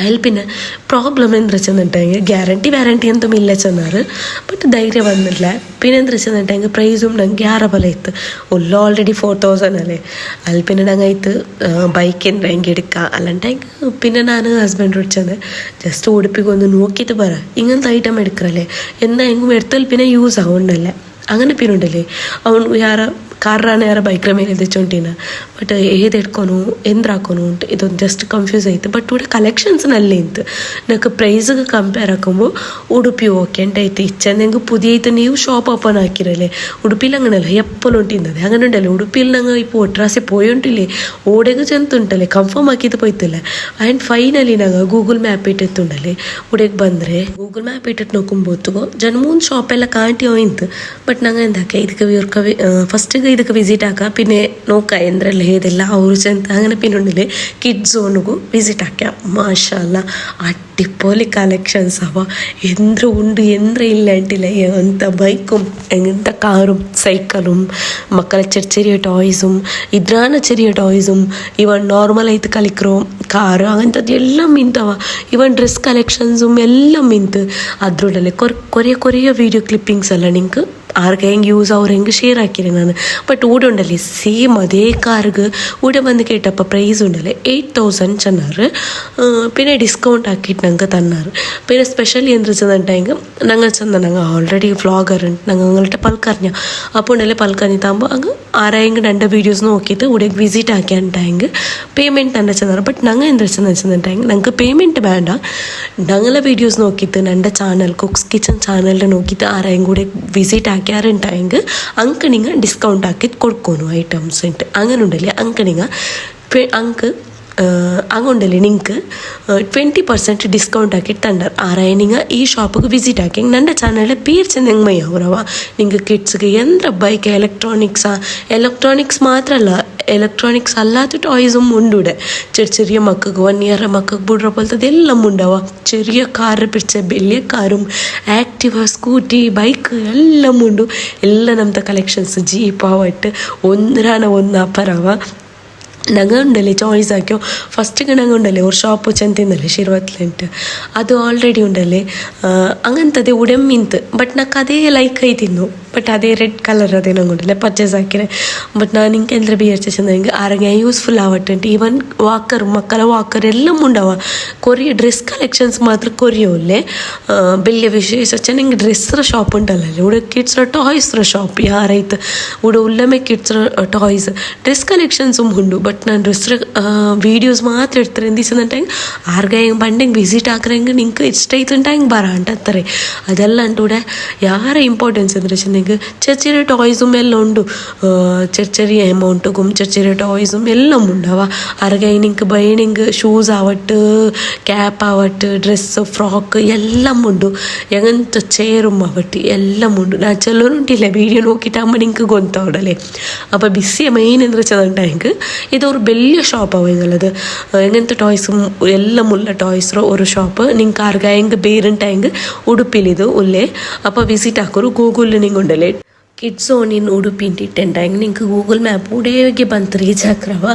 അതിൽ പിന്നെ പ്രോബ്ലം എന്താ വെച്ചെന്നിട്ടെങ്കിൽ ഗ്യാരണ്ടി വാറണ്ടി എന്തും ഇല്ല ചെന്നാറ് ബട്ട് ധൈര്യം വന്നില്ല പിന്നെ എന്താ വെച്ചെന്നിട്ടെങ്കിൽ പ്രൈസും ഞങ്ങൾക്ക് 6 ഇತ್ತು ഉള്ള ഓൾറെഡി 4,000 അല്ലേ അതിൽ പിന്നെ ഞങ്ങൾ ഇത് ബൈക്ക് എന്തെങ്കിൽ എടുക്കുക അല്ലാണ്ടെങ്കിൽ പിന്നെ ഞാൻ ഹസ്ബൻഡ് ചെന്ന് ജസ്റ്റ് ഉടുപ്പിക്കൊന്ന് നോക്കിയിട്ട് ഇങ്ങനത്തെ ഐറ്റം എടുക്കറല്ലേ എന്തായെങ്കിലും എടുത്താൽ പിന്നെ യൂസ് ആവുന്നല്ലേ അങ്ങനെ പിന്നെ ഉണ്ടല്ലേ അവൻ ಕಾರ್ರಾನ ಯಾರ ಬೈಕ್ರ ಮೇಲೆ ತೆಚ್ಚೊಂಟಿನ ಬಟ್ ಏದು ಎಡ್ಕೊನು ಎಂದ್ರಾಕೊನು ಉಂಟು ಇದೊಂದು ಜಸ್ಟ್ ಕನ್ಫ್ಯೂಸ್ ಆಯಿತು ಬಟ್ ഇവിടെ കളക്ഷൻസ് നല്ല ഉണ്ട് നമുക്ക് പ്രൈസൊക്കെ കമ്പയർ ആക്കുമ്പോൾ ഉടുപ്പി ഓക്കെ ഉണ്ടായിട്ട് ഇച്ചെന്തെങ്കിൽ പുതിയ ನೀವು ഷോപ്പ് ഓപ്പൺ ആക്കിരല്ലേ ഉടുപ്പിയിൽ അങ്ങനെയല്ല എപ്പോഴും ഉണ്ടിരുന്നത് അങ്ങനെ ഉണ്ടല്ലോ ഉടുപ്പിയിൽ ഞങ്ങൾ ഇപ്പോൾ ഒട്രാസി പോയോണ്ടില്ലേ ഓടേക്ക് ചെന്നുണ്ടല്ലേ കൺഫേം ആക്കിയത് പോയിത്തില്ല ಆ್ಯಂಡ್ ಫೈನಲಿ ನಂಗೆ ಗೂಗಲ್ ಮ್ಯಾಪ್ ಇಟ್ಟಿತ್ತುಂಡಲ್ಲಿ ಉಡೇಗೆ ಬಂದರೆ ಗೂಗಲ್ ಮ್ಯಾಪ್ ಇಟ್ಟಿಟ್ಟು ನೋಡ್ಕೊಂಬೋತು 3 ಶಾಪೆಲ್ಲ ಕಾಂಟಿ ಹೋಯ್ತು ಬಟ್ ನಂಗೆ ಎಂದಾಕೆ ಇದಕ್ಕೆ ಇವ್ರಿಗೆ ಫಸ್ಟಿಗೆ ಇದಕ್ಕೆ ವಿಸಿಟ್ ಹಾಕ ಪಿನ್ನೆ ನೋಕ ಎಂದ್ರಲ್ಲ ಹೇದೆಲ್ಲ ಅವರು ಚೆಂತ അങ്ങനെ പിന്നെ ഉണ്ടല്ലേ കിഡ് സോണുಗೂ വിസിറ്റ് ആക്കാം മാഷാല്ല അടിപൊളി കളക്ഷൻസ് അവ എന്ത്ര ഉണ്ട് എന്ത്ര ഇല്ലാണ്ടില്ല ఎంత ബൈക്കും ఎంత കാറും സൈക്കിളും മക്കളെ ചെറിയ ടോയ്സും ഇದ್ರಾನ ചെറിയ ടോയ്സും ಇವನ್ ನಾರ್ಮಲ್ ಆಯ್ತು ಕಲಿಕ್ರೋ ಕಾರು അങ്ങനത്തെ എല്ലാം ಮಿಂತವ ಇವನ್ ಡ್ರೆಸ್ ಕಲೆಕ್ಷನ್സും എല്ലാം ಮಿಂತು ಅದ್ರೊಳಗೆ ಕೊರೆಯ ವೀಡಿಯೋ ಕ್ಲಿಪ್ಪಿಂಗ್ಸ್ ಎಲ್ಲ ನಿಂಗೆ ആർക്ക് ಹೆಂಗೆ യൂസ് ಅವ್ರು ಹೆಂಗೆ ಶೇರ್ ಹಾಕಿರಿ ನಾನು ಬಟ್ ಊಡ ಉಂಡಲ್ಲಿ ಸೇಮ್ ಅದೇ ಕಾರ್ಗೆ ಊಡ ಬಂದು ಕೇಟಪ್ಪ ಪ್ರೈಸ್ ಉಂಡಲ್ಲಿ 8,000 ചെന്നാറ് പിന്നെ ഡിസ്കൗണ്ട് ആക്കിയിട്ട് ഞങ്ങൾക്ക് തന്നാറ് പിന്നെ സ്പെഷ്യലി എന്ത് വെച്ചെന്നിട്ടെങ്കിൽ ഞങ്ങൾ ചെന്ന ഞങ്ങൾ ഓൾറെഡി വ്ളോഗർ ഉണ്ട് ഞങ്ങളുടെ പൽക്കറിഞ്ഞ അപ്പോൾ ഉണ്ടല്ലേ പൽക്കറിഞ്ഞിട്ടാകുമ്പോൾ അങ്ങ് ആരായെങ്കിൽ രണ്ട് വീഡിയോസ് നോക്കിയിട്ട് ഇവിടെ വിസിറ്റ് ആക്കിയിട്ടുണ്ടെങ്കിൽ പേയ്മെൻറ്റ് തന്നെ ചെന്നാറ് ബട്ട് ഞങ്ങൾ എന്ത് വെച്ചെന്നിട്ടുണ്ടെങ്കിൽ ഞങ്ങൾക്ക് പേയ്മെൻറ്റ് വേണ്ട ഞങ്ങളെ വീഡിയോസ് നോക്കിയിട്ട് എൻ്റെ ചാനൽ കുക്സ് കിച്ചൺ ചാനലിൽ നോക്കിയിട്ട് ആരെയും കൂടെ വിസിറ്റ് ആക്കിയാറുണ്ടായെങ്കിൽ അങ്ങ് നിങ്ങൾ ഡിസ്കൗണ്ട് ആക്കി കൊടുക്കുന്നു ഐറ്റംസ് ഉണ്ട് അങ്ങനെ ഉണ്ടല്ലേ അങ്ങ് നിങ്ങൾ അങ്ങ് അങ്ങുണ്ടല്ലേ നിങ്ങൾക്ക് 20% ഡിಸ್ಕೌಂಟ್ ಹಾಕಿ ತಂಡರ್ ಆರಾಯ നിങ്ങൾ ಈ ಶಾಪಿಗೆ ವಿಸಿಟ್ ಹಾಕಿ ನನ್ನ ಚಾನಲ್ ಪೇರ್ ಚೆಂದ ಮೈ ಅವರವ ನಿಂಗೆ ಕಿಡ್ಸ್ಗೆ ಎಂದ್ರ ಬೈಕ್ ಎಲೆಕ್ಟ್ರಾನಿಕ್ಸ್ ಮಾತ್ರ ಅಲ್ಲ ಎಲೆಕ್ಟ್ರಾನಿಕ್ಸ್ ಅല്ലാത്ത ടോയ്സും ഉണ്ട് ചെറിയ മക്കൾക്ക് 1 ഇയർ മക്കൾക്ക് ബുഡ്ര പോലത്തെ എല്ലാം ഉണ്ടാവുക ചെറിയ കാറ് പിടിച്ച വലിയ കാറും ആക്റ്റീവ സ്കൂട്ടി ബൈക്ക് എല്ലാം ഉണ്ട് എല്ലാം നമ്മുടെ കളക്ഷൻസ് ജീപ്പാവട്ട് ഒന്നിരാന ഒന്നപ്പറവ ഞങ്ങൾ ഉണ്ടല്ലേ ചോയ്സ് ആക്കിയോ ഫസ്റ്റ് ഞങ്ങൾ ഉണ്ടല്ലേ ഒരു ഷോപ്പ് ചെന്തിന്നല്ലേ ಶಿರ್ವತ್ಲೆಂಟ್ ಅದು ಆಲ್ರೆಡಿ ಉಂಡಲ್ಲೇ അങ്ങനത്തെ ഉടൻ ಮಿಂತ್ ಬಟ್ నాకు ಅದೇ ಲೈಕ್ ಆಯ್ತಿನ್ನು ಬಟ್ ಅದೇ ರೆಡ್ ಕಲರ್ ಅದೇ ನಂಗೆ ಉಂಡಲ್ಲೇ ಪರ್ಚೇಸ್ ಹಾಕಿರೆ ಬಟ್ ನಾನು ಹಿಂಗೆ ಎಂದ್ರೆ ಬಿಯರ್ಚಂದಂಗೆ ಆರೋಗ್ಯ ಯೂಸ್ಫುಲ್ ಆವಟ್ಟಂಟು ಈವನ್ ವಾಕರ್ ಮಕ್ಕಳ ವಾಕರ್ ಎಲ್ಲ ಮುಂಡವ ಕೊರಿಯ ಡ್ರೆಸ್ ಕಲೆಕ್ಷನ್ಸ್ ಮಾತ್ರ ಕೊರಿಯೋಲ್ಲೇ ಬೆಳ್ಳಿಯ ವಿಶೇಷ ಚೆನ್ನಾಗಿ ಡ್ರೆಸ್ರ ಶಾಪ್ ಉಂಟಲ್ಲ ഇവിടെ കിഡ്സ്ರ ಟಾಯ್ಸ್ರ ಶಾಪ್ ಯಾರೈತೆ ഇവിടെ ഉള്ളമേ കിഡ്സ്ರ ಟಾಯ್ಸ್ ಡ್ರೆಸ್ ಕಲೆಕ್ಷನ್സും ഉണ്ട് ಬಟ್ ನಾನು ಡ್ರೆಸ್ರ ವೀಡಿಯೋಸ್ ಮಾತ್ರ ಇಡ್ತಾರೆ ಎಂದಿಸಂಟಂಗೆ ಆರ್ಗ ಹೆಂಗೆ ಬಂಡೆಂಗೆ ವಿಸಿಟ್ ಹಾಕ್ರಂಗೆ ನಿಂಗೆ ಇಷ್ಟ ಐತಂಟ ಹೆಂಗೆ ಬರ ಅಂತಾರೆ ಅದೆಲ್ಲ ಅಂಟೂಡೆ ಯಾರ ಇಂಪಾರ್ಟೆನ್ಸ್ ಅಂದರೆ ಚೆನ್ನಂಗೆ ചെറിയ ടോയ്സും എല്ലാം ഉണ്ട് ചെറിയ എമൗണ്ടും ചെറിയ ടോയ്സും എല്ലാം ഉണ്ടാവ ആർಗ നിಂಗೆ ബൈനിങ് ഷൂസ് ആവട്ടെ ക്യാപ്പ് ആവട്ടെ ഡ്രസ്സ് ഫ്രോക്ക് എല്ലാം ഉണ്ട് എങ്ങനത്തെ ചെയറും ആവട്ടെ എല്ലാം ഉണ്ട് ഞാൻ ചെല്ലോരുണ്ടില്ല വീഡിയോ നോക്കിയിട്ടാകുമ്പോൾ നിങ്ങൾക്ക് ಗೊತ್ತಾವಡಲೆ അപ്പോൾ ബിസിയ മെയിൻ എന്ന് വെച്ചതുണ്ടെങ്കിൽ ഇതൊരു വലിയ ഷോപ്പാണ് എന്നുള്ളത് എങ്ങനത്തെ ടോയ്സും എല്ലാം ഉള്ള ടോയ്സ്റ ഒരു ഷോപ്പ് നിങ്ങൾക്ക് ആർಗ ಹೆಂಗೆ ಬೇರೆಂಟಾയെങ്കിൽ ಉಡುಪಿಲಿದು ಉಲ್ಲೇ അപ്പോൾ ವಿಸಿಟ್ ಹಾಕೋರು ಗೂಗಲ್ ನಿಂಗೆ ಉಂಡಲೆ കിഡ്സ് ഓൺ ഇൻ ഉടുപ്പി ഇട്ടിട്ടുണ്ടെങ്കിൽ നിങ്ങൾക്ക് ഗൂഗിൾ മാപ്പ് ഉടേക്ക് ಬಂತು ರೀಚ್ ಹಾಕ್ರವ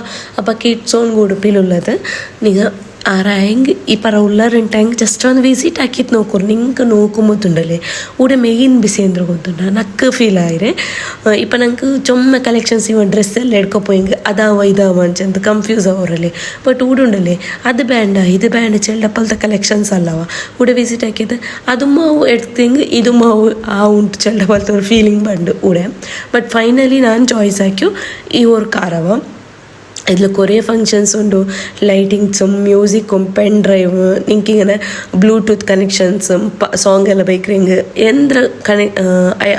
അപ്പോൾ കിഡ്സ് ഓൺ ഉടുപ്പിലുള്ളത് നിങ്ങൾ ആരായെങ്കിൽ ഈ പറ ഉള്ളവരുണ്ടെങ്കിൽ ജസ്റ്റ് ഒന്ന് വിസിറ്റ് ആക്കിയിട്ട് നോക്കൂ നിങ്ങൾക്ക് നോക്കുമ്പോത്തുണ്ടല്ലേ ഇവിടെ മെയിൻ ബിസി എന്തൊരു ಗೊತ್ತುಂಟ ನಕ್ಕೆ ಫೀಲ್ ಆಯಿರೆ ಇപ്പം ನಂಗೆ ಚೊಮ್ಮೆ ಕಲೆಕ್ಷನ್ಸ್ ಇವನ್ ಡ್ರೆಸ್ ಎಲ್ಲ ಎಡ್ಕೊಪ್ಪೋಯಿಂಗೆ ಅದಾವ ಇದಾವ ಅಂತ ಕನ್ಫ್ಯೂಸ್ ಅವರಲ್ಲಿ ಬಟ್ ಊಡುಂಡല്ലേ ಅದು ಬ್ಯಾಂಡ ಇದು ಬ್ಯಾಂಡ್ ಚೆಲ್ಡಪ್ಪಲ್ದ ಕಲೆಕ್ಷನ್ಸ್ ಅಲ್ಲವ ಊടെ ವಿಸಿಟ್ ಹಾಕಿದ್ದು ಅದು ಮಾವು ಎಡ್ತಿಂಗ್ ಇದು ಮಾವು ಆ ಉಂಟು ಚೆಲ್ಡಪ್ಪಲ್ದ ഒരു ഫീലിംഗ് ಬಂದು ಊಡೆ ಬಟ್ ಫೈನಲಿ ನಾನು ಚಾಯ್ಸ್ ಹಾಕ್ಯು ಈ ഒരു കാറವ ഇതിൽ കുറേ ഫങ്ഷൻസ് ഉണ്ട് ലൈറ്റിങ്സും മ്യൂസിക്കും പെൻ ഡ്രൈവ് നിങ്ങൾക്ക് ഇങ്ങനെ ബ്ലൂടൂത്ത് കണക്ഷൻസും സോങ് എല്ലാം ബൈക്കറിങ് എന്ത്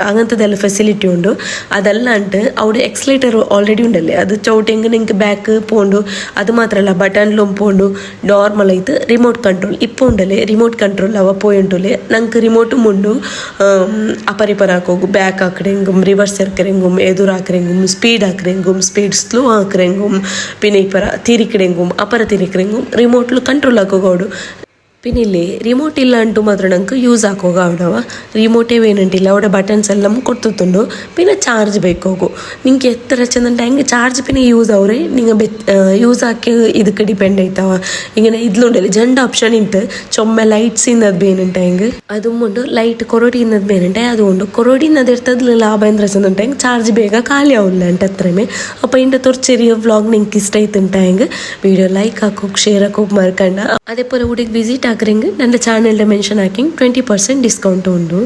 അങ്ങനത്തെതെല്ലാം ഫെസിലിറ്റി ഉണ്ട് അതല്ലാണ്ട് അവിടെ എക്സലേറ്റർ ഓൾറെഡി ഉണ്ടല്ലേ അത് ചവിട്ടിയെങ്കിൽ നിങ്ങൾക്ക് ബാക്ക് പോണ്ടു അത് മാത്രമല്ല ബട്ടണിലും പോണ്ടു നോർമലായിട്ട് റിമോട്ട് കൺട്രോൾ ഇപ്പോൾ ഉണ്ടല്ലേ റിമോട്ട് കൺട്രോൾ അവ പോയിട്ടുണ്ടല്ലേ ഞങ്ങൾക്ക് റിമോട്ടും ഉണ്ട് അപ്പറിപ്പറ ಹಾಕೋಗು ಬ್ಯಾಕ್ ಹಾಕರೆಂಗುം ರಿವರ್ಸ್ ಹಾಕರೆಂಗುം ಎದುರು ಹಾಕರೆಂಗುം ಸ್ಪೀಡ್ ಹಾಕರೆಂಗುം ಸ್ಪೀಡ್ ಸ್ಲೋ ಹಾಕರೆಂಗುം പിന്നെ ഇപ്പറ തിരിക്കಡೆಂಗುം ಅಪರ ತಿರಿಕರೆಂಗುಂ ರಿಮೋಟ್ಲು ಕಂಟ್ರೋಲ್ ಹಾಕೋಗೋಡು പിന്നെ ഇല്ലേ റിമോട്ട് ಇಲ್ಲ ಅಂಟು ಮಾತ್ರ ನಂಗೆ ಯೂಸ್ ಹಾಕೋಗ ಅವಡವ ರಿಮೋಟೇ വേണ്ടില്ല അവിടെ ബട്ടൺസ് എല്ലാം കൊടുത്തിട്ടുണ്ട് പിന്നെ ചാർജ് ಬೇಕೋಗು ನಿಂಗೆ ಎತ್ತರ ಚೆಂದಂಟ ಹೆಂಗೆ ಚಾರ್ಜ್ പിന്നെ യൂസ് ಅವ್ರೆ ನಿಂಗೆ ಯೂಸ್ ಹಾಕಿ ಇದಕ್ಕೆ ಡಿಪೆಂಡ್ ಆಯ್ತವ ഇങ്ങനെ ഇതിലുണ്ടല്ലേ ജെൻഡ് ഓപ്ഷൻ ഉണ്ട് ചൊമ്മ ലൈറ്റ്സ് ഇന്നത് ಬೇನುಂಟ ಹೆಂಗೆ അതും ഉണ്ട് ಲೈಟ್ ಕೊರಡಿ ಇನ್ನದು ಬೇನುಂಟ അതുകൊണ്ട് ಕೊರಡಿ ಇನ್ನದು ಇರ್ತದ ಲಾಭ ಎಂದ್ರೆ ಚೆಂದಂಟ ಹೆಂಗೆ ಚಾರ್ಜ್ ಬೇಗ ಖಾಲಿ ಆವಿಲ್ಲ ಅಂತ ಅತ್ರಮೇ അപ്പോൾ ഇതിൻ്റെ ചെറിയ വ്ളോഗ് നിങ്ങൾക്ക് ഇഷ്ട ആಯ್ತಂಟ ಹೆಂಗೆ വീഡിയോ ലൈക്ക് ಹಾಕೋಕೆ ಶೇರ್ ಹಾಕೋಕೆ ಮರ್ಕಂಡ അതേപോലെ ഇവിടെ വിസിറ്റ് ആക്കರೆಂಗೆ ನನ್ನ ಚಾನಲ್ടെ ಮೆನ್ಷನ್ ಹಾಕಿ 20% ಡಿಸ್ಕೌಂಟ್ ಉಂಟು.